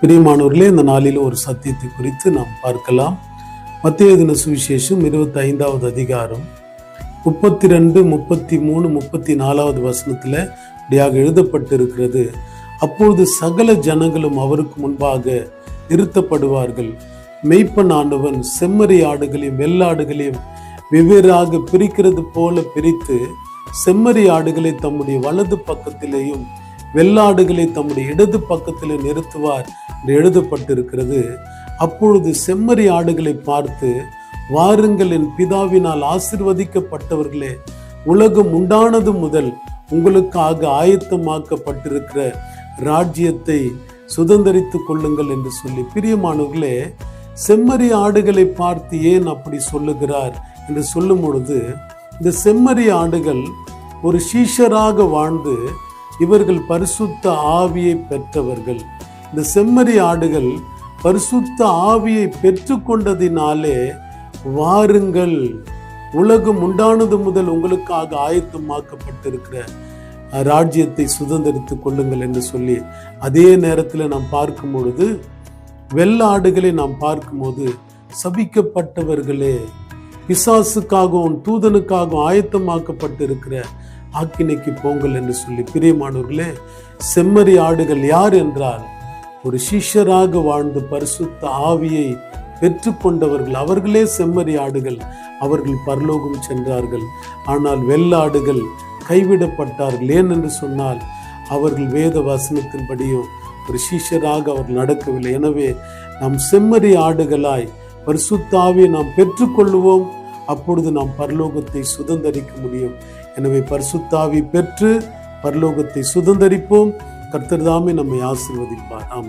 பிரியமானவர்களே, இந்த நாளில் ஒரு சத்தியத்தை குறித்து நாம் பார்க்கலாம். மத்தேயு எழுதின சுவிசேஷம் 25வது அதிகாரம் 32, 33, 34வது வசனத்துல இப்படியாக எழுதப்பட்டிருக்கிறது. அப்பொழுது சகல ஜனங்களும் அவருக்கு முன்பாக நிறுத்தப்படுவார்கள். மெய்ப்பன் ஆண்டவன் செம்மறி ஆடுகளையும் வெள்ளாடுகளையும் வெவ்வேறாக பிரிக்கிறது போல பிரித்து செம்மறி ஆடுகளை தம்முடைய வலது பக்கத்திலேயும் வெள்ளாடுகளை தம்முடைய இடது பக்கத்திலே நிறுத்துவார் என்று எழுதப்பட்டிருக்கிறது. அப்பொழுது செம்மறி ஆடுகளை பார்த்து, வாருங்கள், என் பிதாவினால் ஆசீர்வதிக்கப்பட்டவர்களே, உலகம் உண்டானது முதல் உங்களுக்காக ஆயத்தமாக்கப்பட்டிருக்கிற ராஜ்யத்தை சுதந்தரித்துக் கொள்ளுங்கள் என்று சொல்லி, பிரியமானவர்களே, செம்மறி ஆடுகளை பார்த்து ஏன் அப்படி சொல்லுகிறார் என்று சொல்லும் பொழுது, இந்த செம்மறி ஆடுகள் ஒரு சீஷராக வாழ்ந்து இவர்கள் பரிசுத்த ஆவியை பெற்றவர்கள். இந்த செம்மறி ஆடுகள் பரிசுத்த ஆவியை பெற்று கொண்டதினாலே, வாருங்கள், உலகம் உண்டானது முதல் உங்களுக்காக ஆயத்தமாக்கப்பட்டிருக்கிற ராஜ்யத்தை சுதந்தரித்துக் கொள்ளுங்கள் என்று சொல்லி, அதே நேரத்தில் நாம் பார்க்கும் பொழுது வெள்ளாடுகளை நாம் பார்க்கும்போது, சபிக்கப்பட்டவர்களே, பிசாசுக்காகவும் தூதனுக்காகவும் ஆயத்தமாக்கப்பட்டிருக்கிற ஆக்கினைக்கு போங்கள் என்று சொல்லி, பிரியமானவர்களே, செம்மறி ஆடுகள் யார் என்றால் ஒரு சீஷராக வாழ்ந்து பரிசுத்த ஆவியை பெற்று கொண்டவர்கள். அவர்களே செம்மறி ஆடுகள். அவர்கள் பரலோகம் சென்றார்கள். ஆனால் வெள்ளாடுகள் கைவிடப்பட்டார்கள். ஏன் என்று சொன்னால், அவர்கள் வேத வசனத்தின்படியும் ஒரு சீஷராக அவர்கள் நடக்கவில்லை. எனவே நாம் செம்மறி ஆடுகளாய் பரிசுத்த ஆவியை நாம் பெற்றுக்கொள்ளுவோம். அப்பொழுது நாம் பரலோகத்தை சுதந்தரிக்க முடியும். எனவே பரிசுத்த ஆவி பெற்று பரலோகத்தை சுதந்தரிப்போம். கர்த்தர் தாமே நம்மை ஆசீர்வதிப்பார். ஆமென்.